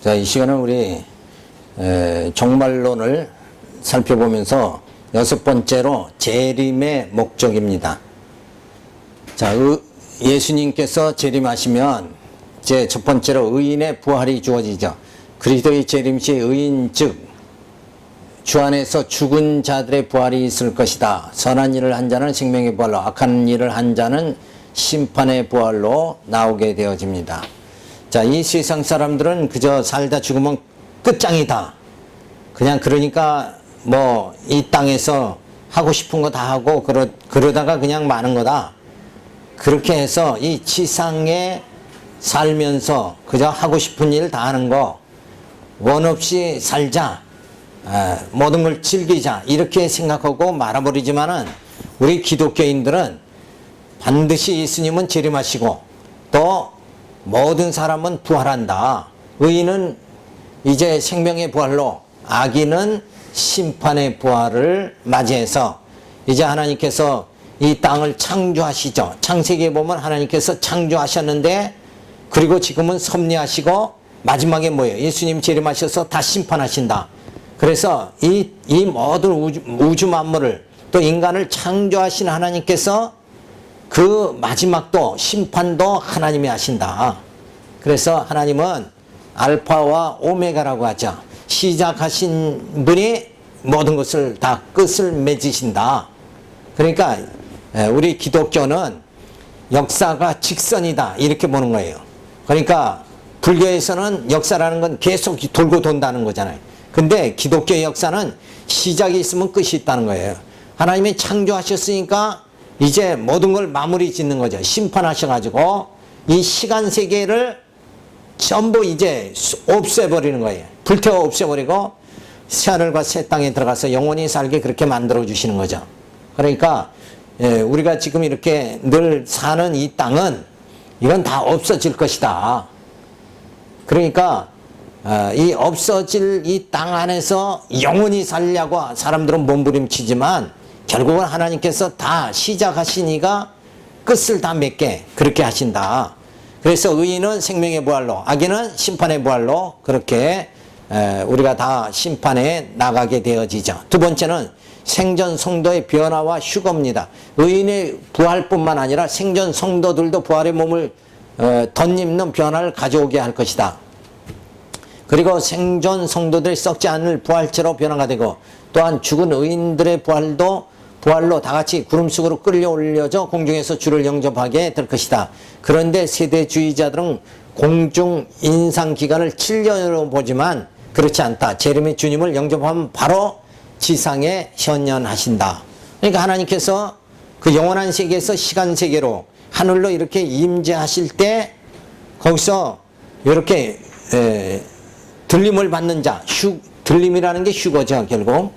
자, 이 시간은 우리 종말론을 살펴보면서 6번째로 재림의 목적입니다. 자, 예수님께서 재림하시면 제 첫 번째로 의인의 부활이 주어지죠. 그리스도의 재림 시 의인 즉 주 안에서 죽은 자들의 부활이 있을 것이다. 선한 일을 한 자는 생명의 부활로, 악한 일을 한 자는 심판의 부활로 나오게 되어집니다. 자, 이 세상 사람들은 그저 살다 죽으면 끝장이다. 그냥 그러니까 뭐 이 땅에서 하고 싶은 거 다 하고 그러다가 그냥 마는 거다. 그렇게 해서 이 지상에 살면서 그저 하고 싶은 일 다 하는 거, 원 없이 살자, 모든 걸 즐기자, 이렇게 생각하고 말아버리지만은 우리 기독교인들은 반드시 예수님은 재림하시고 또 모든 사람은 부활한다. 의인은 이제 생명의 부활로, 악인은 심판의 부활을 맞이해서 이제 하나님께서 이 땅을 창조하시죠. 창세기에 보면 하나님께서 창조하셨는데, 그리고 지금은 섭리하시고 마지막에 뭐예요? 예수님 재림하셔서 다 심판하신다. 그래서 이 모든 우주 만물을 또 인간을 창조하신 하나님께서 그 마지막도 심판도 하나님이 하신다. 그래서 하나님은 알파와 오메가라고 하죠. 시작하신 분이 모든 것을 다 끝을 맺으신다. 그러니까 우리 기독교는 역사가 직선이다, 이렇게 보는 거예요. 그러니까 불교에서는 역사라는 건 계속 돌고 돈다는 거잖아요. 근데 기독교의 역사는 시작이 있으면 끝이 있다는 거예요. 하나님이 창조하셨으니까 이제 모든 걸 마무리 짓는 거죠. 심판하셔가지고 이 시간 세계를 전부 이제 없애버리는 거예요. 불태워 없애버리고 새하늘과 새 땅에 들어가서 영원히 살게 그렇게 만들어 주시는 거죠. 그러니까 우리가 지금 이렇게 늘 사는 이 땅은 이건 다 없어질 것이다. 그러니까 이 없어질 이 땅 안에서 영원히 살려고 사람들은 몸부림치지만 결국은 하나님께서 다 시작하신 이가 끝을 다 맺게 그렇게 하신다. 그래서 의인은 생명의 부활로, 악인은 심판의 부활로 그렇게 우리가 다 심판에 나가게 되어지죠. 두 번째는 생전 성도의 변화와 휴거입니다. 의인의 부활뿐만 아니라 생전 성도들도 부활의 몸을 덧입는 변화를 가져오게 할 것이다. 그리고 생전 성도들이 썩지 않을 부활체로 변화가 되고, 또한 죽은 의인들의 부활로 다 같이 구름 속으로 끌려 올려져 공중에서 주를 영접하게 될 것이다. 그런데 세대주의자들은 공중 인상 기간을 7년으로 보지만 그렇지 않다. 재림의 주님을 영접하면 바로 지상에 현현하신다. 그러니까 하나님께서 그 영원한 세계에서 시간 세계로 하늘로 이렇게 임재하실 때 거기서 이렇게 들림을 받는 자, 들림이라는 게 휴거죠. 결국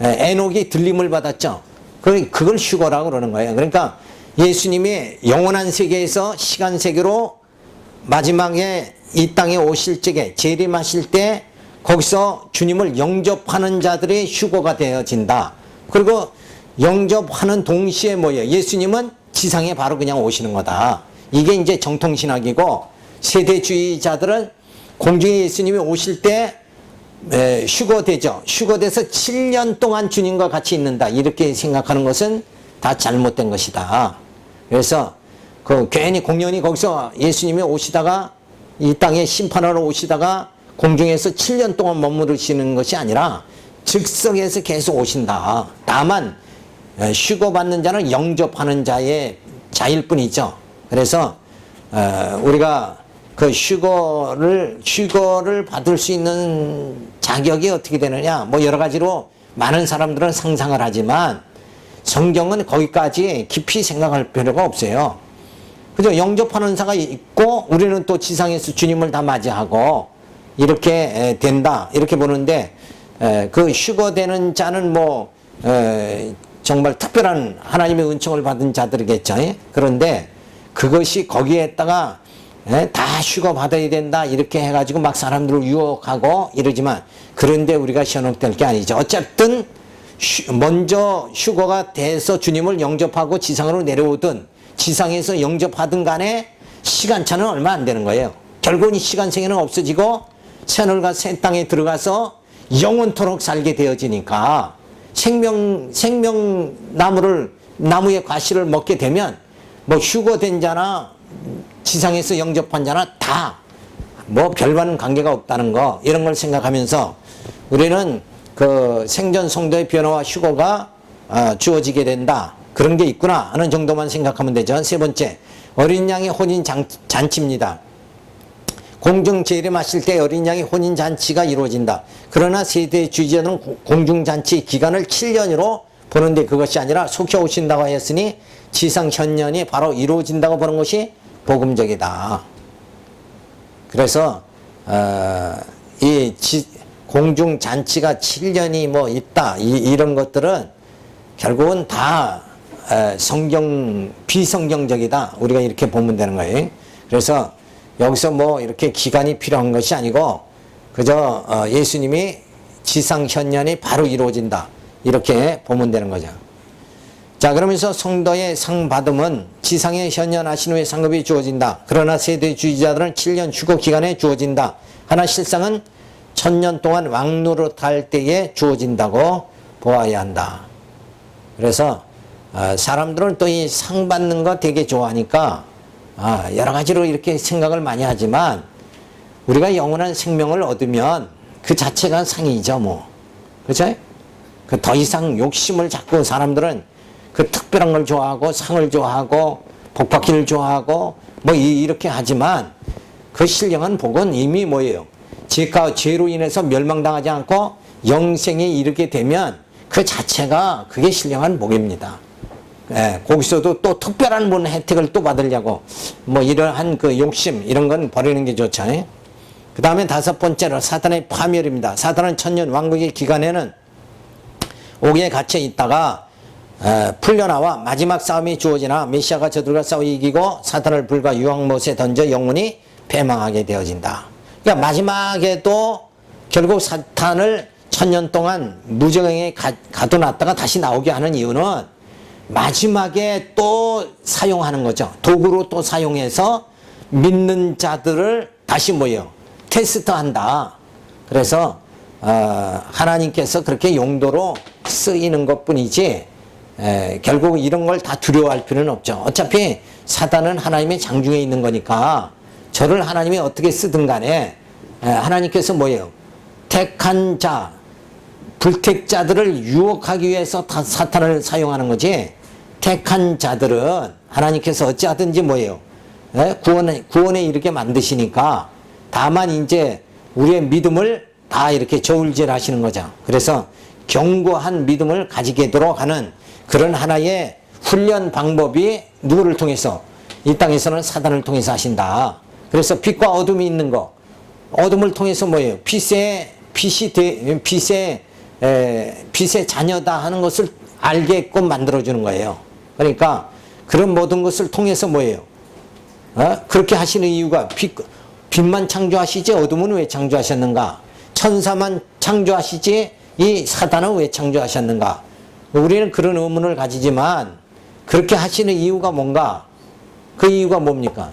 에녹이 들림을 받았죠. 그걸 휴거라고 그러는 거예요. 그러니까 예수님이 영원한 세계에서 시간 세계로 마지막에 이 땅에 오실 적에 재림하실 때 거기서 주님을 영접하는 자들의 휴거가 되어진다. 그리고 영접하는 동시에 뭐예요? 예수님은 지상에 바로 그냥 오시는 거다. 이게 이제 정통신학이고, 세대주의자들은 공중에 예수님이 오실 때 휴거되죠. 휴거돼서 7년 동안 주님과 같이 있는다, 이렇게 생각하는 것은 다 잘못된 것이다. 그래서 괜히 공연히 거기서 예수님이 오시다가 이 땅에 심판하러 오시다가 공중에서 7년 동안 머무르시는 것이 아니라 즉석에서 계속 오신다. 다만 휴거받는 자는 영접하는 자일 뿐이죠. 그래서 우리가 그 휴거를 받을 수 있는 자격이 어떻게 되느냐, 뭐 여러 가지로 많은 사람들은 상상을 하지만 성경은 거기까지 깊이 생각할 필요가 없어요. 그죠? 영접하는 자가 있고 우리는 또 지상에서 주님을 다 맞이하고 이렇게 된다, 이렇게 보는데, 그 휴거되는 자는 뭐 정말 특별한 하나님의 은총을 받은 자들이겠죠. 그런데 그것이 거기에다가 다 휴거 받아야 된다, 이렇게 해가지고 막 사람들을 유혹하고 이러지만, 그런데 우리가 현혹될 게 아니죠. 어쨌든 먼저 휴거가 돼서 주님을 영접하고 지상으로 내려오든 지상에서 영접하든 간에 시간차는 얼마 안 되는 거예요. 결국은 이 시간 세계는 없어지고 새하늘과 새 땅에 들어가서 영원토록 살게 되어지니까 나무의 과실을 먹게 되면 뭐 휴거된 자나 지상에서 영접한 자나 다 뭐 별반 관계가 없다는 거, 이런 걸 생각하면서 우리는 그 생전 성도의 변화와 휴거가 주어지게 된다, 그런 게 있구나 하는 정도만 생각하면 되죠. 세 번째, 어린 양의 혼인 잔치입니다. 공중 재림하실 때 어린 양의 혼인 잔치가 이루어진다. 그러나 세대 주지자는 공중 잔치 기간을 7년으로 보는데 그것이 아니라 속히 오신다고 하였으니 지상 현년이 바로 이루어진다고 보는 것이 복음적이다. 그래서 공중 잔치가 7년이 뭐 있다, 이런 것들은 결국은 다 비성경적이다, 우리가 이렇게 보면 되는 거예요. 그래서 여기서 뭐 이렇게 기간이 필요한 것이 아니고 그저 예수님이 지상 현년이 바로 이루어진다, 이렇게 보면 되는 거죠. 자, 그러면서 성도의 상 받음은 지상에 현현하신 후에 상급이 주어진다. 그러나 세대 주지자들은 7년 휴거 기간에 주어진다. 하나 실상은 1000년 동안 왕노릇할 때에 주어진다고 보아야 한다. 그래서 사람들은 또 이 상 받는 거 되게 좋아하니까 여러 가지로 이렇게 생각을 많이 하지만 우리가 영원한 생명을 얻으면 그 자체가 상이죠, 뭐. 그렇죠? 그 더 이상 욕심을 잡고 사람들은 그 특별한 걸 좋아하고 상을 좋아하고 복받기를 좋아하고 뭐 이렇게 하지만 그 신령한 복은 이미 뭐예요? 죄로 인해서 멸망당하지 않고 영생에 이르게 되면 그 자체가 그게 신령한 복입니다. 거기서도 또 특별한 분 혜택을 또 받으려고 뭐 이러한 그 욕심, 이런 건 버리는 게 좋죠. 그 다음에 다섯 번째로 사탄의 파멸입니다. 사탄은 1000년 왕국의 기간에는 옥에 갇혀 있다가 풀려나와 마지막 싸움이 주어지나 메시아가 저들과 싸워 이기고 사탄을 불과 유황못에 던져 영원히 패망하게 되어진다. 그러니까 마지막에도 결국 사탄을 1000년 동안 무정행에 가둬놨다가 다시 나오게 하는 이유는 마지막에 또 사용하는 거죠. 도구로 또 사용해서 믿는 자들을 다시 뭐예요? 테스트한다. 그래서 하나님께서 그렇게 용도로 쓰이는 것뿐이지 결국 이런 걸 다 두려워할 필요는 없죠. 어차피 사단은 하나님의 장중에 있는 거니까 저를 하나님이 어떻게 쓰든 간에 하나님께서 뭐예요? 택한 자, 불택자들을 유혹하기 위해서 사탄을 사용하는 거지, 택한 자들은 하나님께서 어찌하든지 뭐예요? 구원에 이르게 만드시니까 다만 이제 우리의 믿음을 다 이렇게 저울질 하시는 거죠. 그래서 견고한 믿음을 가지게 도록 하는 그런 하나의 훈련 방법이 누구를 통해서? 이 땅에서는 사단을 통해서 하신다. 그래서 빛과 어둠이 있는 거, 어둠을 통해서 뭐예요? 빛의 자녀다 하는 것을 알게끔 만들어주는 거예요. 그러니까 그런 모든 것을 통해서 뭐예요? 그렇게 하시는 이유가 빛만 창조하시지 어둠은 왜 창조하셨는가? 천사만 창조하시지 이 사단은 왜 창조하셨는가? 우리는 그런 의문을 가지지만 그렇게 하시는 이유가 뭔가? 그 이유가 뭡니까?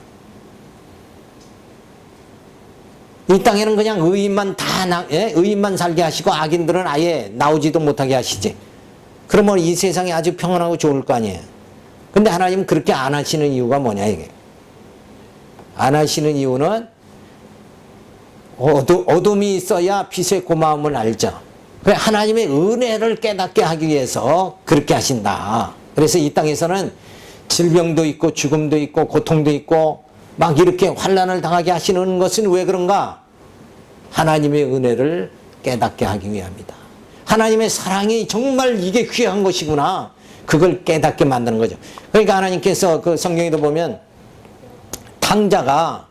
이 땅에는 그냥 의인만 살게 하시고 악인들은 아예 나오지도 못하게 하시지. 그러면 이 세상이 아주 평안하고 좋을 거 아니에요. 근데 하나님은 그렇게 안 하시는 이유가 뭐냐, 이게. 안 하시는 이유는 어둠이 있어야 빛의 고마움을 알죠. 하나님의 은혜를 깨닫게 하기 위해서 그렇게 하신다. 그래서 이 땅에서는 질병도 있고 죽음도 있고 고통도 있고 막 이렇게 환난을 당하게 하시는 것은 왜 그런가? 하나님의 은혜를 깨닫게 하기 위함이다. 하나님의 사랑이 정말 이게 귀한 것이구나, 그걸 깨닫게 만드는 거죠. 그러니까 하나님께서 그 성경에도 보면 탕자가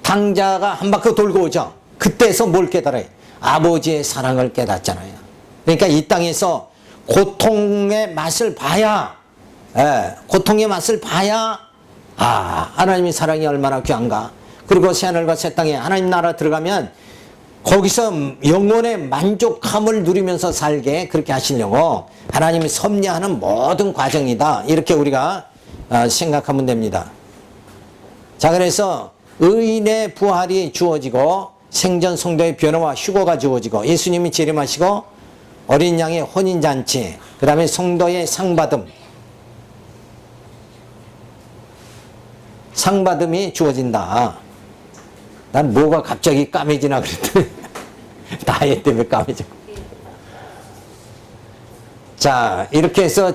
한 바퀴 돌고 오죠. 그때서 뭘 깨달아요? 아버지의 사랑을 깨닫잖아요. 그러니까 이 땅에서 고통의 맛을 봐야, 하나님의 사랑이 얼마나 귀한가. 그리고 새하늘과 새 땅에 하나님 나라 들어가면 거기서 영혼의 만족함을 누리면서 살게 그렇게 하시려고 하나님이 섭리하는 모든 과정이다, 이렇게 우리가 생각하면 됩니다. 자, 그래서 의인의 부활이 주어지고 생전 성도의 변화와 휴거가 주어지고 예수님이 재림하시고 어린 양의 혼인잔치, 그 다음에 성도의 상받음이 주어진다. 난 뭐가 갑자기 까매지나 그랬더니 나이 때문에 까매져. 자, 이렇게 해서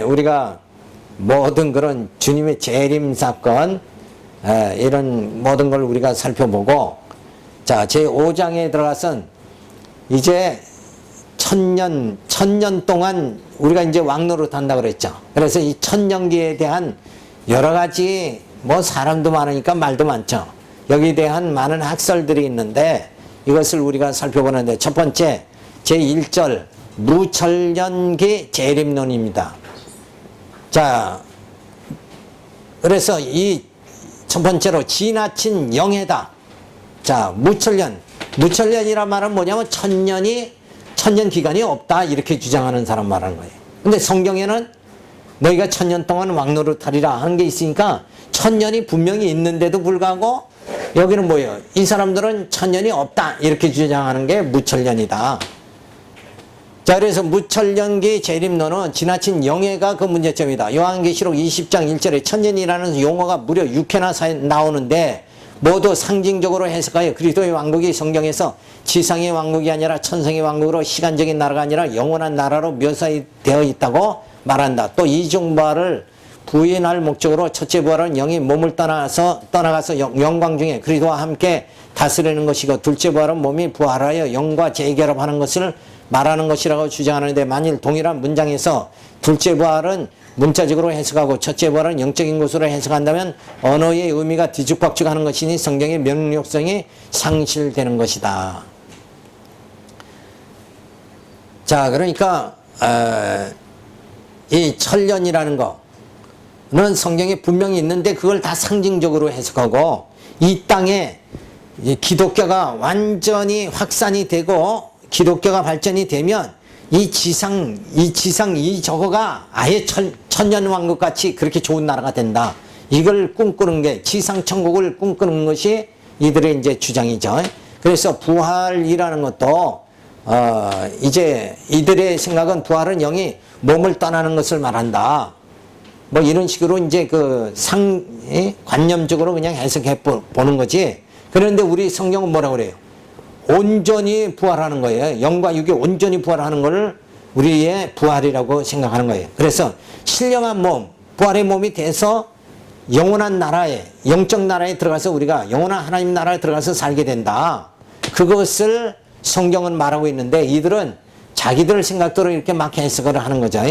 우리가 모든 그런 주님의 재림 사건, 이런 모든 걸 우리가 살펴보고, 자, 제5장에 들어가선 이제 천년 동안 우리가 이제 왕노릇 한다 그랬죠. 그래서 이 천년기에 대한 여러 가지 뭐 사람도 많으니까 말도 많죠. 여기에 대한 많은 학설들이 있는데 이것을 우리가 살펴보는데 첫 번째 제1절 무천년기 재림론입니다. 자, 그래서 이 첫 번째로 지나친 영해다. 자, 무천년이란 말은 뭐냐면 천년 기간이 없다 이렇게 주장하는 사람 말하는 거예요. 근데 성경에는 너희가 천년 동안 왕노릇하리라 하는 게 있으니까 천년이 분명히 있는데도 불구하고 여기는 뭐예요? 이 사람들은 천년이 없다 이렇게 주장하는 게 무천년이다. 자, 그래서 무천년기 재림론은 지나친 영예가 그 문제점이다. 요한계시록 20장 1절에 천년이라는 용어가 무려 6회나 나오는데 모두 상징적으로 해석하여 그리스도의 왕국이 성경에서 지상의 왕국이 아니라 천상의 왕국으로 시간적인 나라가 아니라 영원한 나라로 묘사되어 있다고 말한다. 또 이중부활을 부인할 목적으로 첫째 부활은 영이 몸을 떠나가서 영광 중에 그리스도와 함께 다스리는 것이고 둘째 부활은 몸이 부활하여 영과 재결합하는 것을 말하는 것이라고 주장하는데 만일 동일한 문장에서 둘째 부활은 문자적으로 해석하고 첫째 부활은 영적인 것으로 해석한다면 언어의 의미가 뒤죽박죽하는 것이니 성경의 명료성이 상실되는 것이다. 자, 그러니까 이 천년이라는 거는 성경에 분명히 있는데 그걸 다 상징적으로 해석하고 이 땅에 기독교가 완전히 확산이 되고 기독교가 발전이 되면 이 저거가 아예 천년왕국 같이 그렇게 좋은 나라가 된다. 이걸 꿈꾸는 게 지상천국을 꿈꾸는 것이 이들의 이제 주장이죠. 그래서 부활이라는 것도 이제 이들의 생각은 부활은 영이 몸을 떠나는 것을 말한다. 뭐 이런 식으로 이제 관념적으로 그냥 해석해 보는 거지. 그런데 우리 성경은 뭐라고 그래요? 온전히 부활하는 거예요. 영과 육이 온전히 부활하는 것을 우리의 부활이라고 생각하는 거예요. 그래서 신령한 몸, 부활의 몸이 돼서 영원한 나라에, 영적 나라에 들어가서 우리가 영원한 하나님 나라에 들어가서 살게 된다. 그것을 성경은 말하고 있는데 이들은 자기들 생각대로 이렇게 막 해석을 하는 거죠.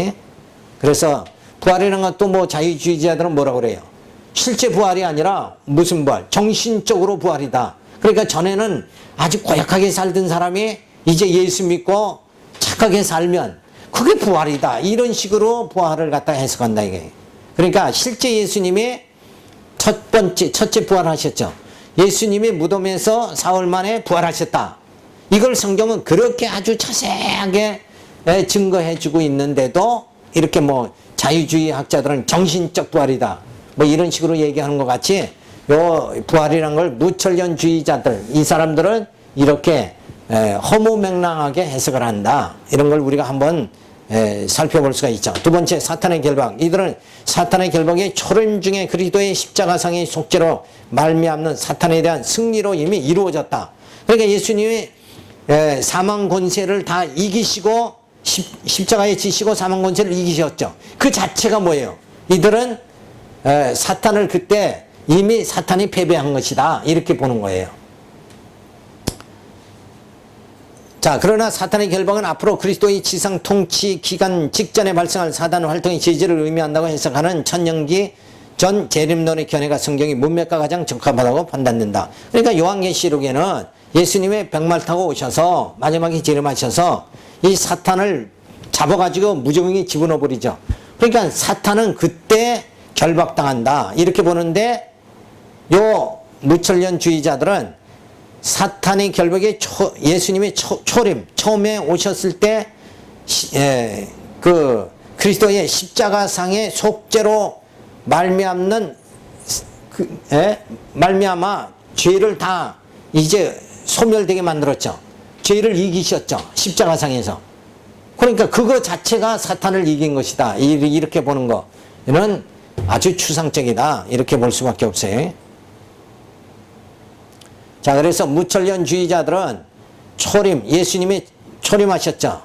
그래서 부활이라는 것도 뭐 자유주의자들은 뭐라고 그래요? 실제 부활이 아니라 무슨 부활? 정신적으로 부활이다. 그러니까 전에는 아주 고약하게 살던 사람이 이제 예수 믿고 착하게 살면 그게 부활이다. 이런 식으로 부활을 갖다 해석한다 이게. 그러니까 실제 예수님이 첫째 부활하셨죠. 예수님이 무덤에서 사흘 만에 부활하셨다. 이걸 성경은 그렇게 아주 자세하게 증거해 주고 있는데도 이렇게 뭐 자유주의 학자들은 정신적 부활이다. 뭐 이런 식으로 얘기하는 것 같이 요 부활이란 걸 무천년주의자들 이 사람들은 이렇게 허무맹랑하게 해석을 한다. 이런 걸 우리가 한번 살펴볼 수가 있죠. 두 번째 사탄의 결박. 이들은 사탄의 결박이 초림 중에 그리스도의 십자가상의 속죄로 말미암는 사탄에 대한 승리로 이미 이루어졌다. 그러니까 예수님이 사망 권세를 다 이기시고 십자가에 지시고 사망 권세를 이기셨죠. 그 자체가 뭐예요? 이들은 사탄을 그때 이미 사탄이 패배한 것이다. 이렇게 보는 거예요. 자, 그러나 사탄의 결박은 앞으로 그리스도의 지상 통치 기간 직전에 발생할 사단 활동의 제재를 의미한다고 해석하는 천년기 전 재림론의 견해가 성경의 문맥과 가장 적합하다고 판단된다. 그러니까 요한계시록에는 예수님의 백말 타고 오셔서 마지막에 재림하셔서 이 사탄을 잡아가지고 무조건히 집어넣어 버리죠. 그러니까 사탄은 그때 결박당한다. 이렇게 보는데 요 무천년주의자들은 사탄의 결박이 예수님의 초림 처음에 오셨을 때 그 그리스도의 십자가상의 속죄로 말미암는 말미암아 죄를 다 이제 소멸되게 만들었죠. 죄를 이기셨죠. 십자가상에서. 그러니까 그거 자체가 사탄을 이긴 것이다. 이렇게 보는 거는 아주 추상적이다. 이렇게 볼 수밖에 없어요. 자, 그래서 무천년주의자들은 초림, 예수님이 초림하셨죠.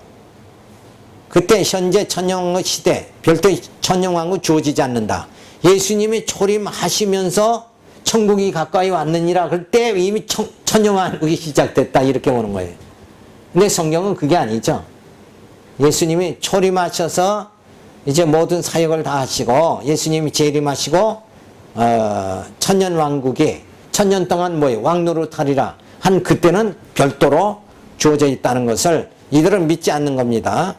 그때 현재 천년 시대, 별도의 천년왕국 주어지지 않는다. 예수님이 초림하시면서 천국이 가까이 왔느니라. 그럴 때 이미 천년왕국이 시작됐다. 이렇게 보는 거예요. 근데 성경은 그게 아니죠. 예수님이 초림하셔서 이제 모든 사역을 다 하시고 예수님이 재림하시고 천년왕국이 천년 동안 뭐예요? 왕노릇하리라 한 그때는 별도로 주어져 있다는 것을 이들은 믿지 않는 겁니다.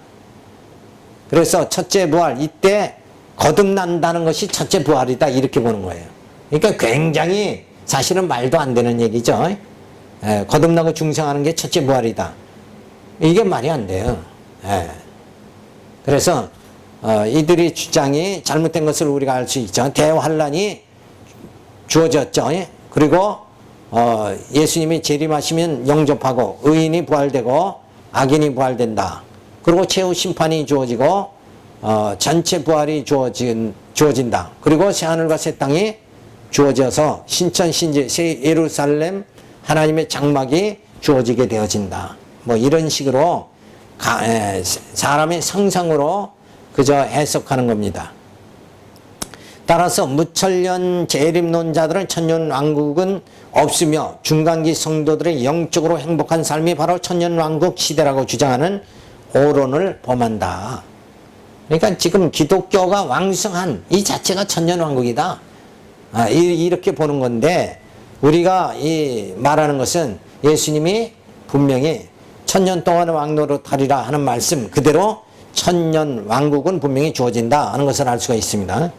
그래서 첫째 부활, 이때 거듭난다는 것이 첫째 부활이다. 이렇게 보는 거예요. 그러니까 굉장히 사실은 말도 안 되는 얘기죠. 거듭나고 중생하는 게 첫째 부활이다. 이게 말이 안 돼요. 그래서 이들의 주장이 잘못된 것을 우리가 알 수 있죠. 대환란이 주어졌죠. 그리고 예수님이 재림하시면 영접하고 의인이 부활되고 악인이 부활된다. 그리고 최후 심판이 주어지고 전체 부활이 주어진다. 그리고 새하늘과 새 땅이 주어져서 신천 신지 새 예루살렘 하나님의 장막이 주어지게 되어진다. 뭐 이런 식으로 사람의 상상으로 그저 해석하는 겁니다. 따라서 무천년 재림론자들은 천년왕국은 없으며 중간기 성도들의 영적으로 행복한 삶이 바로 천년왕국 시대라고 주장하는 오론을 범한다. 그러니까 지금 기독교가 왕성한 이 자체가 천년왕국이다. 이렇게 보는 건데 우리가 말하는 것은 예수님이 분명히 천년 동안 왕노릇하리라 하는 말씀 그대로 천년왕국은 분명히 주어진다 하는 것을 알 수가 있습니다.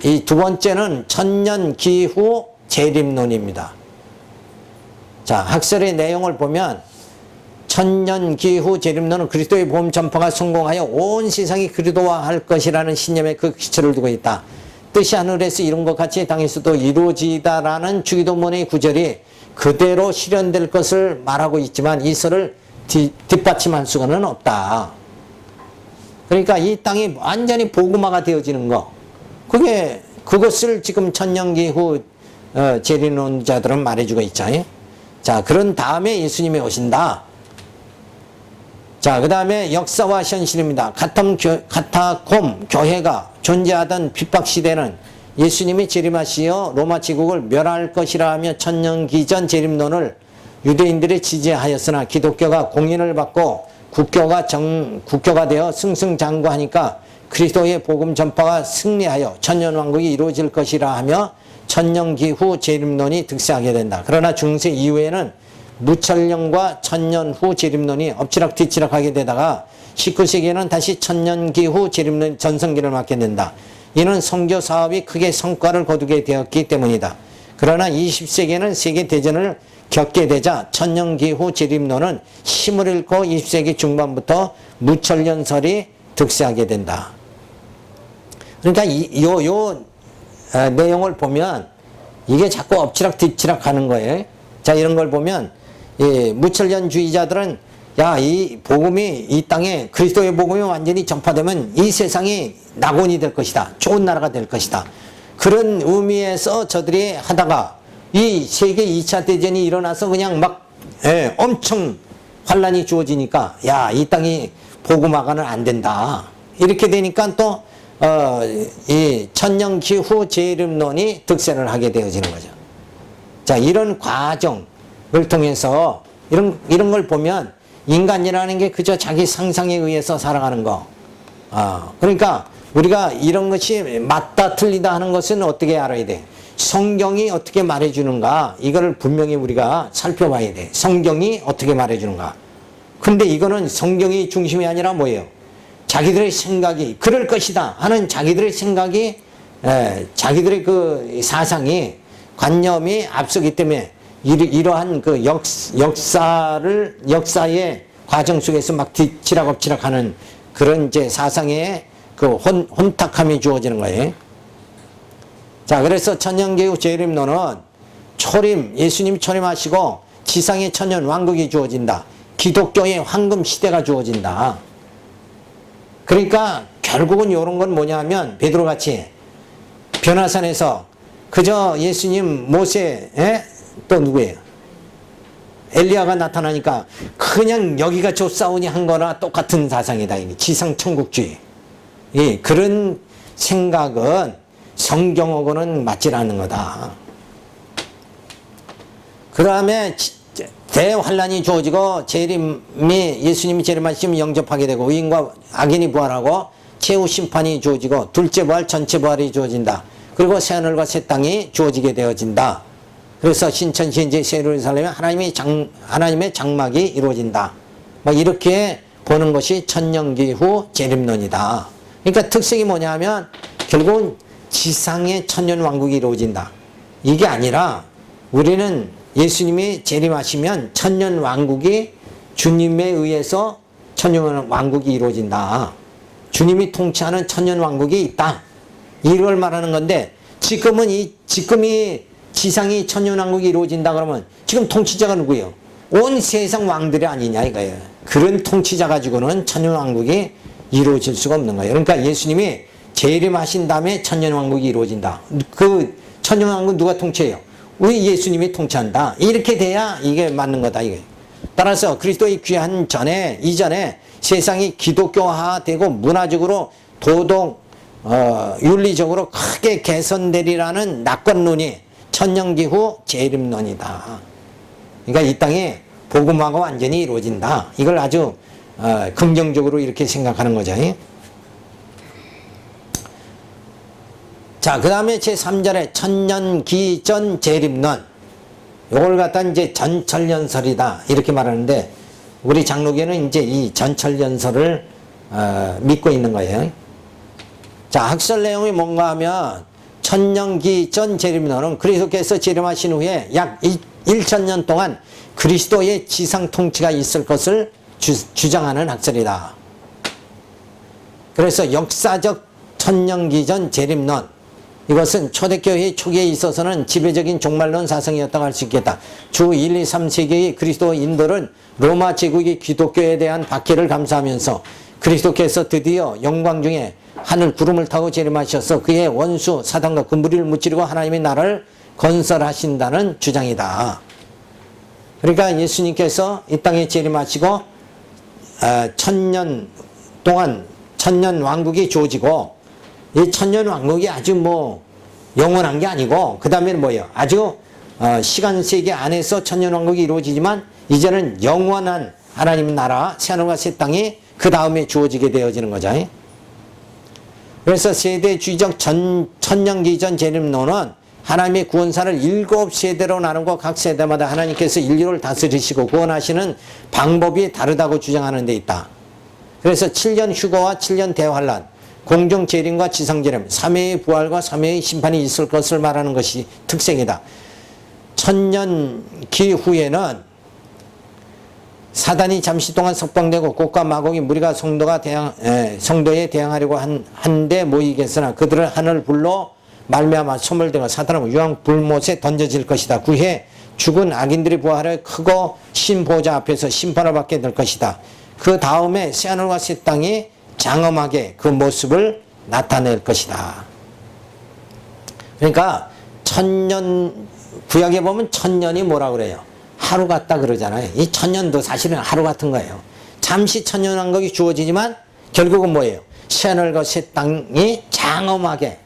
이 두 번째는 천년기후 재림론입니다. 자, 학설의 내용을 보면 천년기후 재림론은 그리스도의 복음 전파가 성공하여 온 세상이 그리스도화할 것이라는 신념에 그 기초를 두고 있다. 뜻이 하늘에서 이룬 것 같이 땅에서도 이루어지다라는 주기도문의 구절이 그대로 실현될 것을 말하고 있지만 이 설을 뒷받침할 수는 없다. 그러니까 이 땅이 완전히 복음화가 되어지는 거, 그것을 지금 천년기후 재림론자들은 말해주고 있죠. 자, 그런 다음에 예수님이 오신다. 자, 그 다음에 역사와 현실입니다. 카타콤 교회가 존재하던 핍박시대는 예수님이 재림하시어 로마 제국을 멸할 것이라 하며 천년기전 재림론을 유대인들이 지지하였으나 기독교가 공인을 받고 국교가 되어 승승장구하니까 그리스도의 복음 전파가 승리하여 천년왕국이 이루어질 것이라 하며 천년기후 재림론이 득세하게 된다. 그러나 중세 이후에는 무천년과 천년 후 재림론이 엎치락뒤치락하게 되다가 19세기에는 다시 천년기후 재림론 전성기를 맞게 된다. 이는 선교 사업이 크게 성과를 거두게 되었기 때문이다. 그러나 20세기에는 세계대전을 겪게 되자 천년기후 재림론은 힘을 잃고 20세기 중반부터 무천년설이 득세하게 된다. 그러니까 요 내용을 보면 이게 자꾸 엎치락뒤치락 하는 거예요. 자, 이런 걸 보면 무천년주의자들은 이 복음이 이 땅에 그리스도의 복음이 완전히 전파되면 이 세상이 낙원이 될 것이다. 좋은 나라가 될 것이다. 그런 의미에서 저들이 하다가 이 세계 2차 대전이 일어나서 그냥 막 엄청 환란이 주어지니까 이 땅이 복음화가는 안 된다. 이렇게 되니까 또 이 천년기후 재림론이 득세를 하게 되어지는 거죠. 자, 이런 과정을 통해서 이런 걸 보면 인간이라는 게 그저 자기 상상에 의해서 살아가는 거. 그러니까 우리가 이런 것이 맞다 틀리다 하는 것은 어떻게 알아야 돼? 성경이 어떻게 말해주는가? 이거를 분명히 우리가 살펴봐야 돼. 성경이 어떻게 말해주는가? 근데 이거는 성경이 중심이 아니라 뭐예요? 자기들의 생각이 그럴 것이다 하는 자기들의 생각이 자기들의 그 사상이 관념이 앞서기 때문에 이러한 그 역사의 과정 속에서 막 뒤치락엎치락 하는 그런 이제 사상의 그 혼탁함이 주어지는 거예요. 자, 그래서 천년기후 재림론은 예수님이 초림하시고 지상의 천년 왕국이 주어진다. 기독교의 황금 시대가 주어진다. 그러니까 결국은 이런 건 뭐냐면 베드로같이 변화산에서 그저 예수님, 모세, 또 누구예요? 엘리야가 나타나니까 그냥 여기가 좋사오니 한 거나 똑같은 사상이다. 지상 천국주의. 예, 그런 생각은 성경하고는 맞질 않는 거다. 그 다음에 대환란이 주어지고 예수님이 재림하시면 영접하게 되고 의인과 악인이 부활하고 최후 심판이 주어지고 둘째 부활, 전체 부활이 주어진다. 그리고 새하늘과 새 땅이 주어지게 되어진다. 그래서 신천 신제 새 예루살렘에 하나님의 장막이 이루어진다. 막 이렇게 보는 것이 천년기 후 재림론이다. 그러니까 특색이 뭐냐면 결국은 지상의 천년 왕국이 이루어진다. 이게 아니라 우리는 예수님이 재림하시면 천년 왕국이 주님에 의해서 천년 왕국이 이루어진다. 주님이 통치하는 천년 왕국이 있다. 이걸 말하는 건데 지금이 지상이 천년 왕국이 이루어진다 그러면 지금 통치자가 누구예요? 온 세상 왕들이 아니냐 이거예요. 그런 통치자 가지고는 천년 왕국이 이루어질 수가 없는 거예요. 그러니까 예수님이 재림하신 다음에 천년 왕국이 이루어진다. 그 천년 왕국 누가 통치해요? 우리 예수님이 통치한다. 이렇게 돼야 이게 맞는 거다 이게. 따라서 그리스도의 귀환 이전에 세상이 기독교화되고 문화적으로 도덕 윤리적으로 크게 개선되리라는 낙관론이 천년기 후 재림론이다. 그러니까 이 땅에 복음화가 완전히 이루어진다. 이걸 아주 긍정적으로 이렇게 생각하는 거죠. 자, 그 다음에 제3절에 천년기 전 재림론. 요걸 갖다 이제 전철연설이다. 이렇게 말하는데, 우리 장로교는 이제 이 전철연설을 믿고 있는 거예요. 자, 학설 내용이 뭔가 하면, 천년기 전 재림론은 그리스도께서 재림하신 후에 약 1000년 동안 그리스도의 지상 통치가 있을 것을 주장하는 학설이다. 그래서 역사적 천년기 전 재림론, 이것은 초대교회 초기에 있어서는 지배적인 종말론 사상이었다고 할 수 있겠다. 주 1, 2, 3세기의 그리스도인들은 로마 제국이 기독교에 대한 박해를 감수하면서 그리스도께서 드디어 영광 중에 하늘 구름을 타고 재림하셔서 그의 원수 사단과 그 무리를 무찌르고 하나님의 나라를 건설하신다는 주장이다. 그러니까 예수님께서 이 땅에 재림하시고 1000년 동안 천년 왕국이 주어지고 이 천년 왕국이 아주 뭐 영원한 게 아니고 그 다음에는 뭐예요? 아주 시간 세계 안에서 천년 왕국이 이루어지지만 이제는 영원한 하나님 나라 새하늘과 새 땅이 그 다음에 주어지게 되어지는 거죠. 그래서 세대주의적 천년기 전 재림론은 하나님의 구원사를 7세대로 나누고 각 세대마다 하나님께서 인류를 다스리시고 구원하시는 방법이 다르다고 주장하는 데 있다. 그래서 7년 휴거와 7년 대환란, 공중 재림과 지상 재림, 3회의 부활과 3회의 심판이 있을 것을 말하는 것이 특색이다. 천년기 후에는 사단이 잠시 동안 석방되고 곡과 마곡이 무리가 성도에 대항하려고 한데 모이겠으나 그들은 하늘 불로 말미암아 소멸되고 사탄은 유황 불못에 던져질 것이다. 그해 죽은 악인들이 부활하여 크고 신보호자 앞에서 심판을 받게 될 것이다. 그 다음에 새하늘과 새 땅이 장엄하게 그 모습을 나타낼 것이다. 그러니까 천년, 구약에 보면 천년이 뭐라 그래요? 하루 같다 그러잖아요. 이 천년도 사실은 하루 같은 거예요. 잠시 천년왕국이 주어지지만 결국은 뭐예요? 새하늘과 새 땅이 장엄하게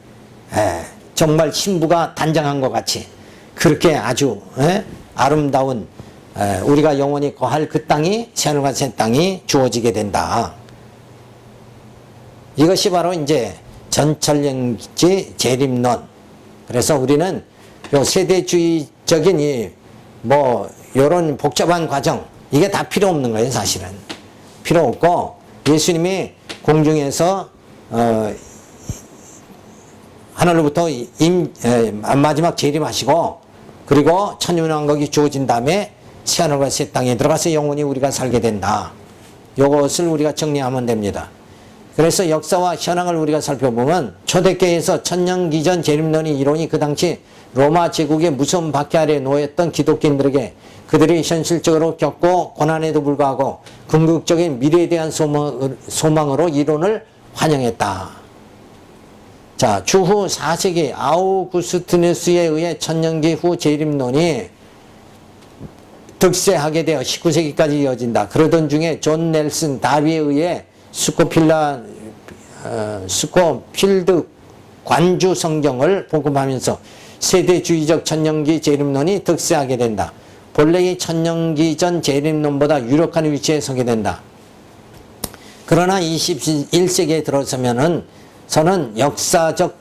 정말 신부가 단장한 것 같이 그렇게 아주 아름다운 우리가 영원히 거할 그 땅이 새하늘과 새 땅이 주어지게 된다. 이것이 바로 이제 전철연기 재림론. 그래서 우리는 요 세대주의적인 요런 복잡한 과정, 이게 다 필요 없는 거예요, 사실은. 필요 없고, 예수님이 공중에서, 하늘로부터 마지막 재림하시고, 그리고 천년왕국이 주어진 다음에 새하늘과 새 땅에 들어가서 영원히 우리가 살게 된다. 요것을 우리가 정리하면 됩니다. 그래서 역사와 현황을 우리가 살펴보면 초대교회에서 천년기전 재림론의 이론이 그 당시 로마 제국의 무서운 박해 아래 놓였던 기독교인들에게 그들이 현실적으로 겪고 고난에도 불구하고 궁극적인 미래에 대한 소망으로 이론을 환영했다. 자, 주후 4세기 아우구스티누스에 의해 천년기 후 재림론이 득세하게 되어 19세기까지 이어진다. 그러던 중에 존 넬슨 다비에 의해 스코필드 관주 성경을 복음하면서 세대주의적 천년기 재림론이 득세하게 된다. 본래의 천년기 전 재림론보다 유력한 위치에 서게 된다. 그러나 21세기에 들어서면은 저는 역사적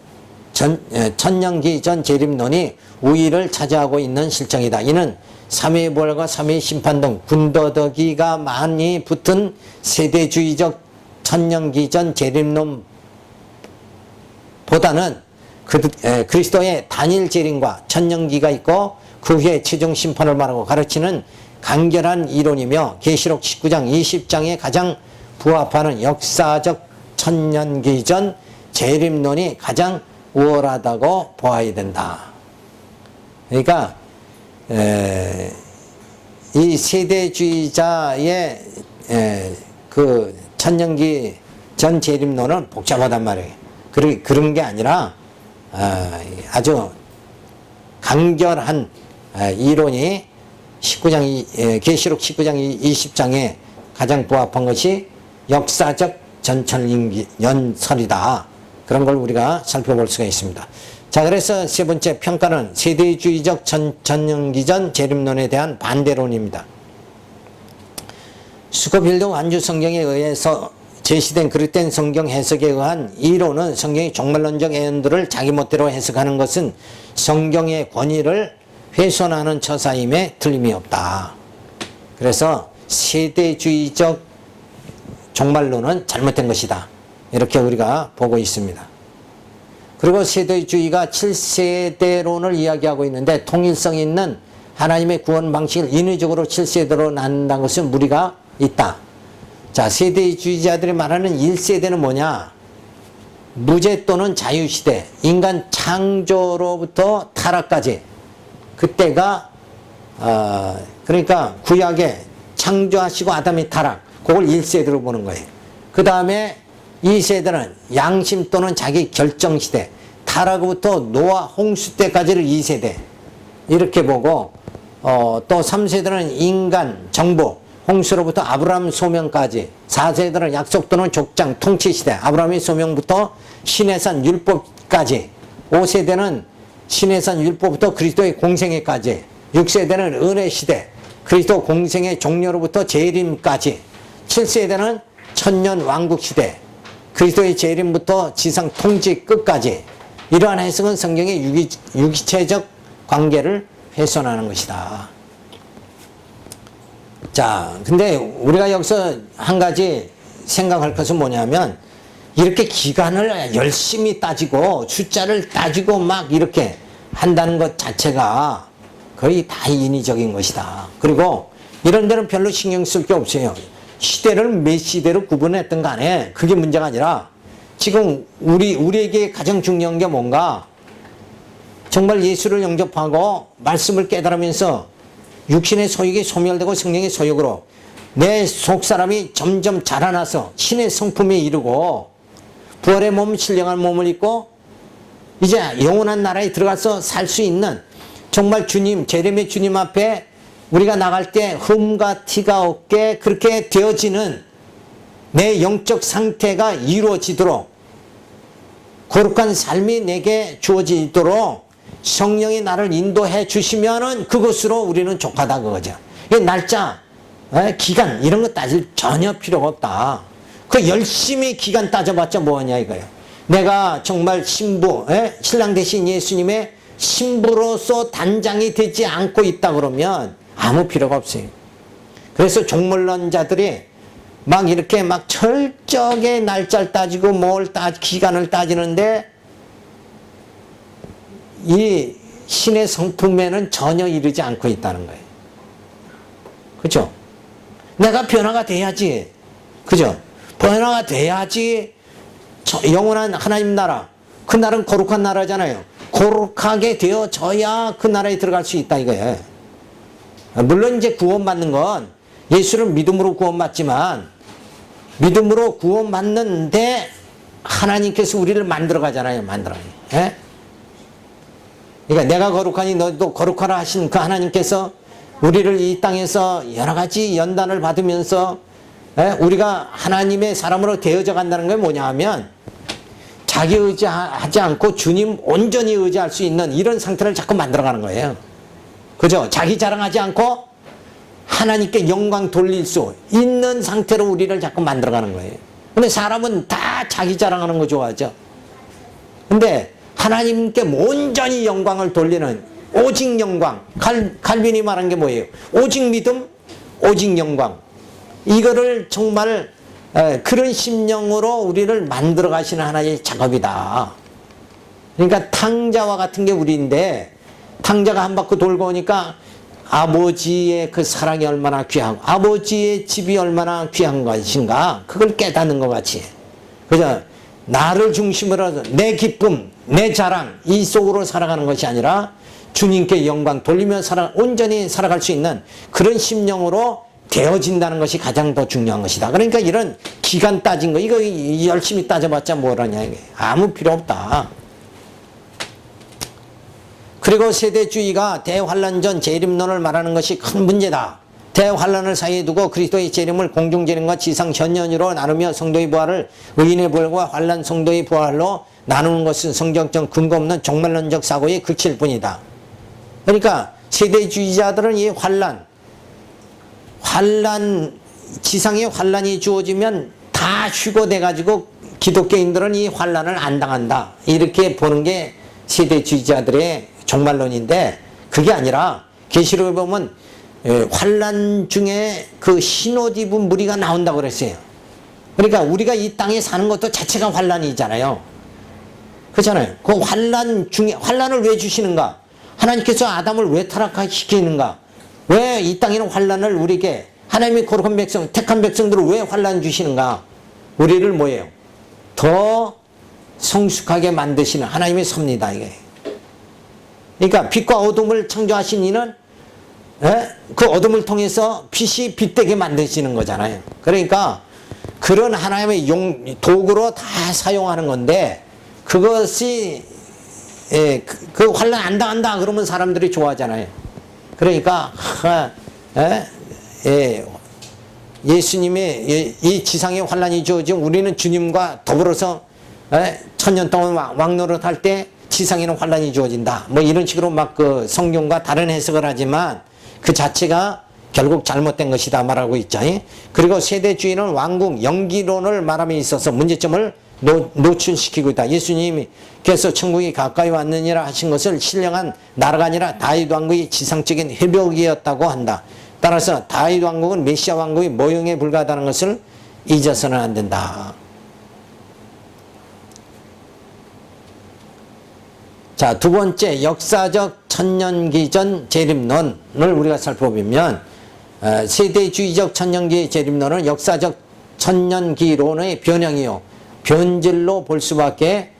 천년기 전 재림론이 우위를 차지하고 있는 실정이다. 이는 3위의 부활과 3위의 심판 등 군더더기가 많이 붙은 세대주의적 천년기 전 재림론보다는 그리스도의 단일 재림과 천년기가 있고 그 후에 최종 심판을 말하고 가르치는 간결한 이론이며 계시록 19장 20장에 가장 부합하는 역사적 천년기 전 재림론이 가장 우월하다고 보아야 된다. 그러니까 이 세대주의자의 그 천년기 전 재림론은 복잡하단 말이에요. 그런 게 아니라 아주 간결한 이론이 계시록 19장 20장에 가장 부합한 것이 역사적 전천연설이다. 그런 걸 우리가 살펴볼 수가 있습니다. 자, 그래서 세 번째 평가는 세대주의적 천년기전 재림론에 대한 반대론입니다. 스코필드 완주 성경에 의해서 제시된 그릇된 성경 해석에 의한 이론은 성경의 종말론적 예언들을 자기 멋대로 해석하는 것은 성경의 권위를 훼손하는 처사임에 틀림이 없다. 그래서 세대주의적 종말론은 잘못된 것이다. 이렇게 우리가 보고 있습니다. 그리고 세대주의가 7세대론을 이야기하고 있는데 통일성 있는 하나님의 구원 방식을 인위적으로 7세대로 나눈다는 것은 무리가 있다. 자, 세대주의자들이 말하는 1세대는 뭐냐? 무죄 또는 자유시대, 인간 창조로부터 타락까지. 그때가 그러니까 구약에 창조하시고 아담이 타락, 그걸 1세대로 보는 거예요. 그 다음에 2세대는 양심 또는 자기 결정시대, 타락부터 노아 홍수 때까지를 2세대 이렇게 보고 또 3세대는 인간 정복, 홍수로부터 아브라함 소명까지, 4세대는 약속 또는 족장 통치시대, 아브라함의 소명부터 시내산 율법까지, 5세대는 시내산 율법부터 그리스도의 공생애까지, 6세대는 은혜시대, 그리스도 공생애 종료로부터 재림까지, 7세대는 천년 왕국시대, 그리스도의 재림부터 지상 통치 끝까지. 이러한 해석은 성경의 유기체적 관계를 훼손하는 것이다. 자, 근데 우리가 여기서 한 가지 생각할 것은 뭐냐면, 이렇게 기간을 열심히 따지고 숫자를 따지고 막 이렇게 한다는 것 자체가 거의 다 인위적인 것이다. 그리고 이런 데는 별로 신경 쓸 게 없어요. 시대를 몇 시대로 구분했든 간에 그게 문제가 아니라 지금 우리에게 가장 중요한 게 뭔가, 정말 예수를 영접하고 말씀을 깨달으면서 육신의 소욕이 소멸되고 성령의 소욕으로 내 속사람이 점점 자라나서 신의 성품에 이르고 부활의 몸, 신령한 몸을 입고 이제 영원한 나라에 들어가서 살 수 있는, 정말 주님, 재림의 주님 앞에 우리가 나갈 때 흠과 티가 없게 그렇게 되어지는 내 영적 상태가 이루어지도록, 거룩한 삶이 내게 주어지도록 성령이 나를 인도해 주시면은 그것으로 우리는 족하다 그거죠. 날짜, 기간 이런 거 따질 전혀 필요가 없다. 그 열심히 기간 따져봤자 뭐하냐 이거예요. 내가 정말 신부, 신랑 대신 예수님의 신부로서 단장이 되지 않고 있다 그러면 아무 필요가 없어요. 그래서 종말론자들이 막 이렇게 막 철저하게 날짜를 따지고 기간을 따지는데 이 신의 성품에는 전혀 이르지 않고 있다는 거예요. 그죠? 내가 변화가 돼야지. 그죠? 변화가 돼야지 영원한 하나님 나라, 그 나라는 거룩한 나라잖아요. 거룩하게 되어져야 그 나라에 들어갈 수 있다 이거예요. 물론 이제 구원받는 건 예수를 믿음으로 구원받지만, 믿음으로 구원받는데 하나님께서 우리를 만들어가잖아요. 만들어가요. 예? 그러니까 내가 거룩하니 너도 거룩하라 하신 그 하나님께서 우리를 이 땅에서 여러 가지 연단을 받으면서, 예? 우리가 하나님의 사람으로 되어져 간다는 게 뭐냐 하면, 자기 의지하지 않고 주님 온전히 의지할 수 있는 이런 상태를 자꾸 만들어가는 거예요. 그죠? 자기 자랑하지 않고 하나님께 영광 돌릴 수 있는 상태로 우리를 자꾸 만들어가는 거예요. 근데 사람은 다 자기 자랑하는 거 좋아하죠. 근데 하나님께 온전히 영광을 돌리는 오직 영광, 칼빈이 말한 게 뭐예요? 오직 믿음, 오직 영광. 이거를 정말 그런 심령으로 우리를 만들어 가시는 하나의 작업이다. 그러니까 탕자와 같은 게 우리인데, 탕자가 한 바퀴 돌고 오니까 아버지의 그 사랑이 얼마나 귀하고 아버지의 집이 얼마나 귀한 것인가, 그걸 깨닫는 것 같이, 그죠? 나를 중심으로 내 기쁨, 내 자랑, 이 속으로 살아가는 것이 아니라 주님께 영광 돌리며 온전히 살아갈 수 있는 그런 심령으로 되어진다는 것이 가장 더 중요한 것이다. 그러니까 이런 기간 따진 거, 이거 열심히 따져봤자 뭐라냐, 이게 아무 필요 없다. 그리고 세대주의가 대환란전 재림론을 말하는 것이 큰 문제다. 대환란을 사이에 두고 그리스도의 재림을 공중재림과 지상현현으로 나누며 성도의 부활을 의인의 부활과 환란 성도의 부활로 나누는 것은 성경적 근거 없는 종말론적 사고에 그칠 뿐이다. 그러니까 세대주의자들은 이 지상에 환란이 주어지면 다 휴거돼가지고 기독교인들은 이 환란을 안 당한다, 이렇게 보는 게 세대주의자들의 종말론인데, 그게 아니라 계시록에 보면 환란 중에 그 흰옷 입은 무리가 나온다고 그랬어요. 그러니까 우리가 이 땅에 사는 것도 자체가 환란이잖아요. 그렇잖아요. 그 환란 중에, 환란을 왜 주시는가? 하나님께서 아담을 왜 타락시키는가? 왜 이 땅에는 환란을 우리에게, 하나님의 거룩한 백성, 택한 백성들을 왜 환란 주시는가? 우리를 뭐예요? 더 성숙하게 만드시는 하나님의 섭니다, 이게. 그러니까 빛과 어둠을 창조하신 이는 그 어둠을 통해서 빛이 빛되게 만드시는 거잖아요. 그러니까 그런 하나님의 도구로 다 사용하는 건데, 그것이 그 환란 안 당한다 그러면 사람들이 좋아하잖아요. 그러니까 예수님의 이 지상에 환란이 주어지면 우리는 주님과 더불어서 천년 동안 왕노릇 할 때 지상에는 환란이 주어진다, 뭐 이런 식으로 막 그 성경과 다른 해석을 하지만 그 자체가 결국 잘못된 것이다 말하고 있죠. 그리고 세대주의는 왕국 영기론을 말함에 있어서 문제점을 노출시키고 있다. 예수님께서 천국이 가까이 왔느니라 하신 것을 신령한 나라가 아니라 다윗 왕국의 지상적인 회복이었다고 한다. 따라서 다윗 왕국은 메시아 왕국의 모형에 불과하다는 것을 잊어서는 안 된다. 자, 두 번째, 역사적 천년기전 재림론을 우리가 살펴보면, 세대주의적 천년기 재림론은 역사적 천년기론의 변형이요, 변질로 볼 수밖에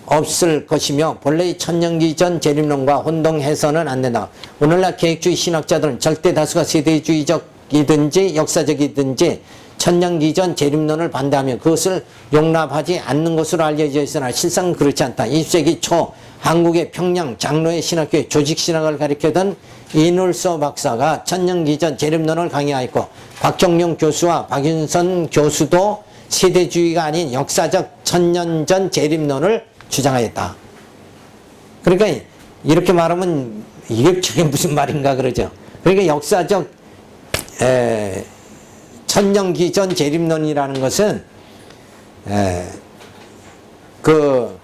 없을 것이며, 본래의 천년기전 재림론과 혼동해서는 안 된다. 오늘날 계획주의 신학자들은 절대 다수가 세대주의적이든지 역사적이든지 천년기전 재림론을 반대하며 그것을 용납하지 않는 것으로 알려져 있으나 실상 그렇지 않다. 20세기 초 한국의 평양 장로의 신학교의 조직신학을 가리키던 이눌서 박사가 천년기전 재림론을 강의하였고, 박정용 교수와 박윤선 교수도 세대주의가 아닌 역사적 천년전 재림론을 주장하였다. 그러니까 이렇게 말하면 이게 저게 무슨 말인가 그러죠. 그러니까 역사적 천년기전 재림론이라는 것은 그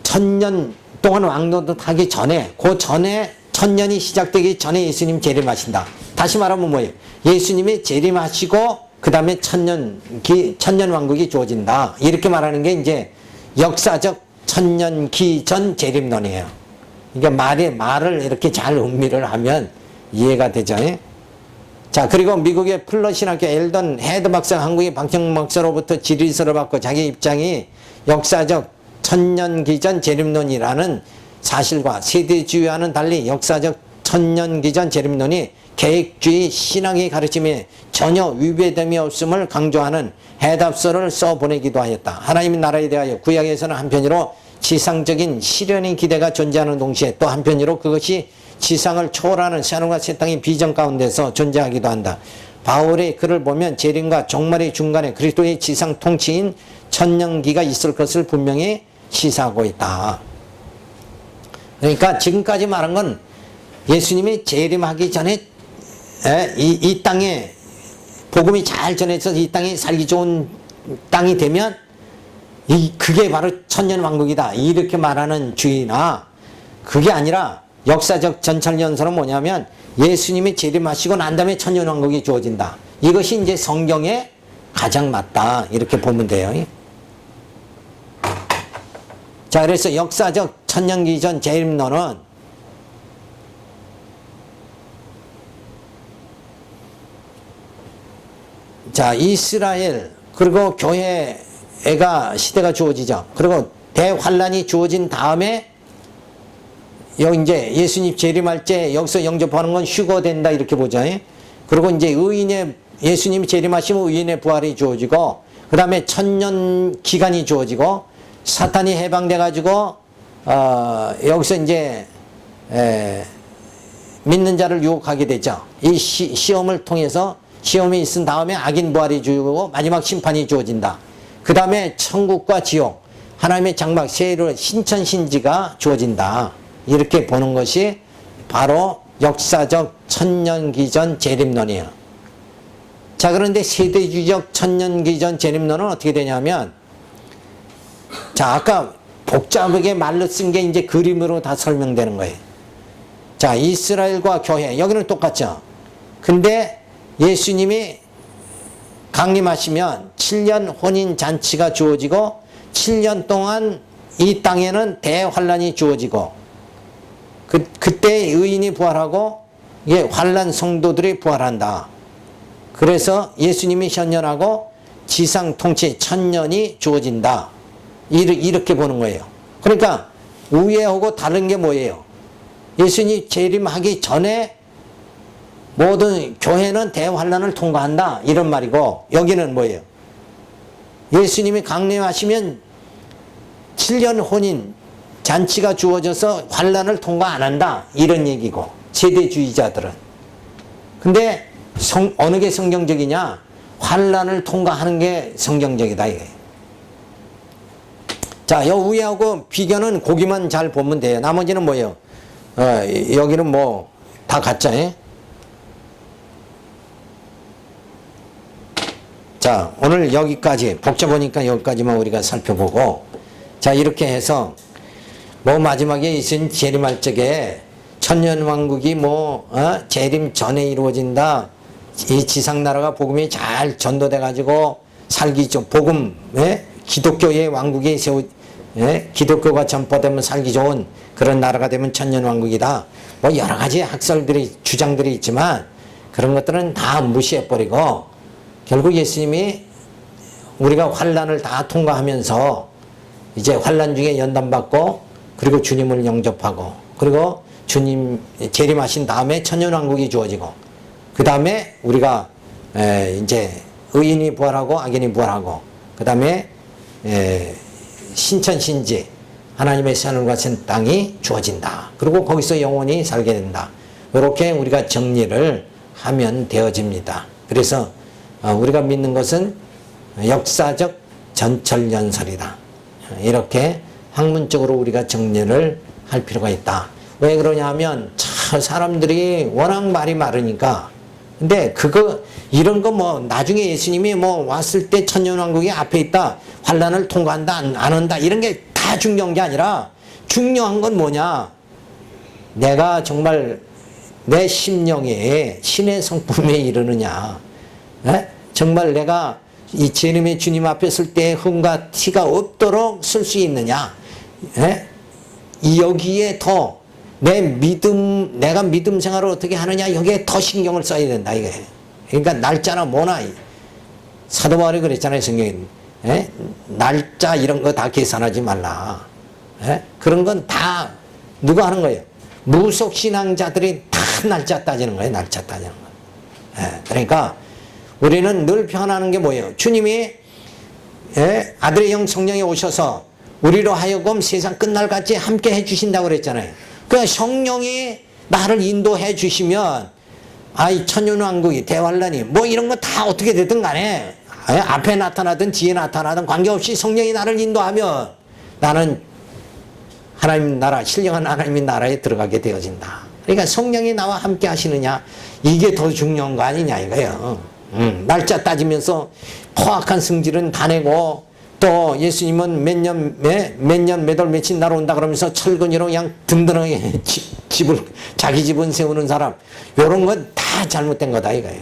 천년 동안 왕노릇 하기 전에, 그 전에 천년이 시작되기 전에 예수님 재림하신다. 다시 말하면 뭐예요? 예수님이 재림하시고 그 다음에 천년 왕국이 주어진다. 이렇게 말하는 게 이제 역사적 천년기 전 재림론이에요. 그러니까 말을 이렇게 잘 음미를 하면 이해가 되죠. 자, 그리고 미국의 플러신학교 엘던 헤드 박사가 한국의 박형 박사로부터 질의서를 받고 자기 입장이 역사적 천년기전 재림론이라는 사실과 세대주의와는 달리 역사적 천년기전 재림론이 계획주의 신학의 가르침에 전혀 위배됨이 없음을 강조하는 해답서를 써보내기도 하였다. 하나님의 나라에 대하여 구약에서는 한편으로 지상적인 실현의 기대가 존재하는 동시에 또 한편으로 그것이 지상을 초월하는 새하늘과 새 땅의 비전 가운데서 존재하기도 한다. 바울의 글을 보면 재림과 종말의 중간에 그리스도의 지상 통치인 천년기가 있을 것을 분명히 시사하고 있다. 그러니까 지금까지 말한 건 예수님이 재림하기 전에 이 땅에 복음이 잘 전해져서 이 땅이 살기 좋은 땅이 되면 그게 바로 천년왕국이다 이렇게 말하는 주의나, 그게 아니라 역사적 전철연설은 뭐냐면 예수님이 재림하시고 난 다음에 천년왕국이 주어진다. 이것이 이제 성경에 가장 맞다 이렇게 보면 돼요. 자, 그래서 역사적 천년기전 재림론은 자, 이스라엘 그리고 교회가 시대가 주어지죠. 그리고 대환란이 주어진 다음에 여기 이제 예수님 재림할 때 여기서 영접하는 건 휴거된다 이렇게 보죠. 그리고 이제 예수님이 재림하시면 의인의 부활이 주어지고, 그 다음에 천년 기간이 주어지고, 사탄이 해방돼 가지고 여기서 이제 믿는 자를 유혹하게 되죠. 이 시험을 통해서 시험이 있은 다음에 악인 부활이 주어지고 마지막 심판이 주어진다. 그 다음에 천국과 지옥, 하나님의 장막 세례로 신천신지가 주어진다. 이렇게 보는 것이 바로 역사적 천년기전 재림론이에요. 자, 그런데 세대주의적 천년기전 재림론은 어떻게 되냐면, 자, 아까 복잡하게 말로 쓴 게 이제 그림으로 다 설명되는 거예요. 자, 이스라엘과 교회, 여기는 똑같죠. 근데 예수님이 강림하시면 7년 혼인 잔치가 주어지고 7년 동안 이 땅에는 대환란이 주어지고 그때 의인이 부활하고 이게 환란 성도들이 부활한다. 그래서 예수님이 현현하고 지상 통치 천년이 주어진다. 이렇게 보는 거예요. 그러니까 우애하고 다른 게 뭐예요? 예수님이 재림하기 전에 모든 교회는 대환란을 통과한다 이런 말이고, 여기는 뭐예요? 예수님이 강림하시면 7년 혼인 잔치가 주어져서 환란을 통과 안 한다 이런 얘기고, 세대주의자들은. 근데 어느 게 성경적이냐? 환란을 통과하는 게 성경적이다 이게. 자, 요 위하고 비교는 거기만 잘 보면 돼요. 나머지는 뭐예요? 여기는 뭐 다 가짜예요. 자, 오늘 여기까지, 복잡하니까 여기까지만 우리가 살펴보고, 자, 이렇게 해서 뭐 마지막에 있은 재림할 적에 천년왕국이 재림 전에 이루어진다. 이 지상나라가 복음이 잘 전도돼 가지고 살기 좋은 복음, 기독교의 왕국이 기독교가 전파되면 살기 좋은 그런 나라가 되면 천년왕국이다. 뭐 여러 가지 학설들이, 주장들이 있지만 그런 것들은 다 무시해버리고, 결국 예수님이 우리가 환란을 다 통과하면서 이제 환란 중에 연단받고, 그리고 주님을 영접하고, 그리고 주님 재림하신 다음에 천년왕국이 주어지고, 그 다음에 우리가 이제 의인이 부활하고 악인이 부활하고, 그 다음에 신천신지 하나님의 새하늘과 새 땅이 주어진다. 그리고 거기서 영원히 살게 된다. 이렇게 우리가 정리를 하면 되어집니다. 그래서 우리가 믿는 것은 역사적 전철연설이다. 이렇게 학문적으로 우리가 정리를 할 필요가 있다. 왜 그러냐면 사람들이 워낙 말이 많으니까. 근데 이런 거 나중에 예수님이 왔을 때 천년왕국이 앞에 있다, 환란을 통과한다 안 한다 이런 게 다 중요한 게 아니라, 중요한 건 뭐냐, 내가 정말 내 심령에 신의 성품에 이르느냐, 정말 내가 이 재림의 주님 앞에 설 때 흠과 티가 없도록 쓸 수 있느냐, 여기에 더 내가 믿음 생활을 어떻게 하느냐, 여기에 더 신경을 써야 된다 이게. 그러니까 날짜나 뭐나 사도 바울이 그랬잖아요, 성경에. 예? 날짜 이런 거 다 계산하지 말라. 예? 그런 건 다 누가 하는 거예요? 무속 신앙자들이 다 날짜 따지는 거예요. 날짜 따지는 거. 예? 그러니까 우리는 늘 표현하는 게 뭐예요? 주님이 예? 아들의 영 성령이 오셔서 우리로 하여금 세상 끝날까지 함께 해주신다고 그랬잖아요. 그 성령이 나를 인도해 주시면 아이 천년왕국이 대환란이 뭐 이런 거 다 어떻게 되든 간에 앞에 나타나든 뒤에 나타나든 관계없이 성령이 나를 인도하면 나는 하나님 나라, 신령한 하나님의 나라에 들어가게 되어진다. 그러니까 성령이 나와 함께 하시느냐, 이게 더 중요한 거 아니냐 이거예요. 날짜 따지면서 포악한 승질은 다 내고, 또 예수님은 몇 년, 몇 월, 며칠 날 온다 그러면서 철근이로 그냥 든든하게 자기 집은 세우는 사람, 요런 건 다 잘못된 거다 이거예요.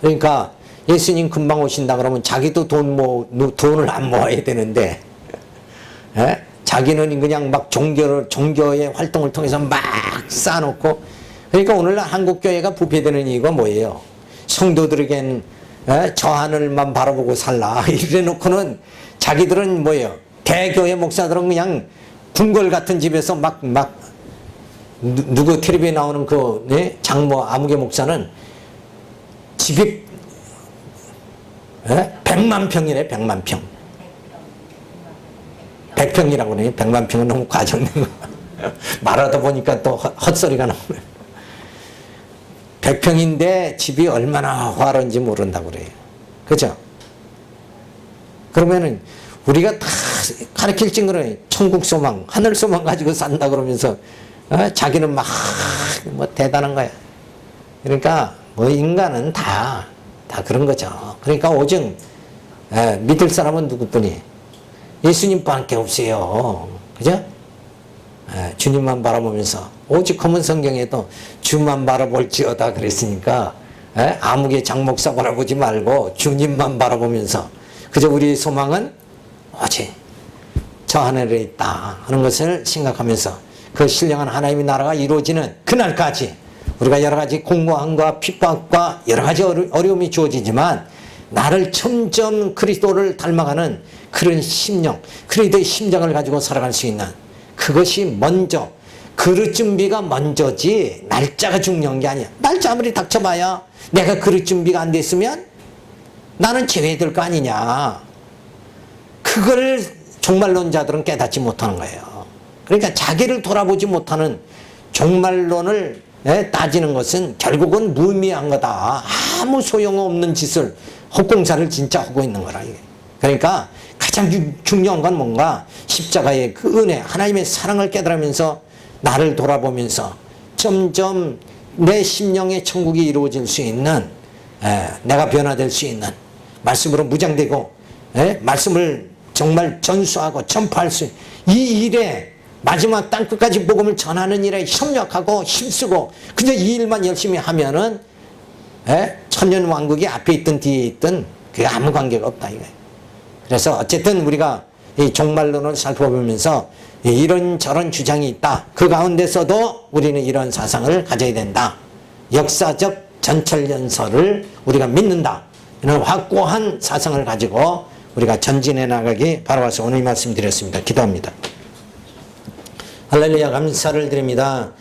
그러니까 예수님 금방 오신다 그러면 자기도 돈을 안 모아야 되는데, 예? 자기는 그냥 막 종교의 활동을 통해서 막 쌓아놓고, 그러니까 오늘날 한국교회가 부패되는 이유가 뭐예요? 성도들에겐 저 하늘만 바라보고 살라 이래 놓고는 자기들은 뭐예요? 대교회 목사들은 그냥 궁궐 같은 집에서 누구 텔레비에 나오는 그 장모 아무개 목사는 집이 100만 평이래. 100만 평. 100평이라고 그래요. 100만 평은 너무 과장된 거. 말하다 보니까 또 헛소리가 나오네. 100평인데 집이 얼마나 화려한지 모른다고 그래요. 그죠? 그러면은 우리가 다 가르칠 찡그러요. 천국 소망, 하늘 소망 가지고 산다 그러면서 자기는 막 뭐 대단한 거야. 그러니까 뭐 인간은 다 그런 거죠. 그러니까 오직 믿을 사람은 누구뿐이? 예수님밖에 없어요. 그죠? 주님만 바라보면서, 오직 검은 성경에도 주만 바라볼지어다 그랬으니까 아무개 장목사 바라보지 말고 주님만 바라보면서, 그저 우리의 소망은 오직 저 하늘에 있다 하는 것을 생각하면서 그 신령한 하나님의 나라가 이루어지는 그날까지 우리가 여러 가지 공고함과 핍박과 여러 가지 어려움이 주어지지만 나를 점점 그리스도를 닮아가는 그런 심령, 그리스도의 심장을 가지고 살아갈 수 있는, 그것이 먼저, 그릇 준비가 먼저지 날짜가 중요한 게 아니야. 날짜 아무리 닥쳐봐야 내가 그릇 준비가 안 됐으면 나는 제외될 거 아니냐. 그걸 종말론자들은 깨닫지 못하는 거예요. 그러니까 자기를 돌아보지 못하는 종말론을 따지는 것은 결국은 무의미한 거다. 아무 소용없는 짓을, 헛공사를 진짜 하고 있는 거라. 그러니까 가장 중요한 건 뭔가 십자가의 그 은혜, 하나님의 사랑을 깨달으면서 나를 돌아보면서 점점 내 심령의 천국이 이루어질 수 있는, 내가 변화될 수 있는, 말씀으로 무장되고 말씀을 정말 전수하고 전파할 수 있는 이 일에, 마지막 땅끝까지 복음을 전하는 일에 협력하고 힘쓰고 그냥 이 일만 열심히 하면은 천년왕국이 앞에 있든 뒤에 있든 그게 아무 관계가 없다 이거예요. 그래서 어쨌든 우리가 이 종말론을 살펴보면서 이런저런 주장이 있다. 그 가운데서도 우리는 이런 사상을 가져야 된다. 역사적 전철연설을 우리가 믿는다. 이런 확고한 사상을 가지고 우리가 전진해 나가기 바라와서 오늘 이 말씀 드렸습니다. 기도합니다. 할렐루야, 감사를 드립니다.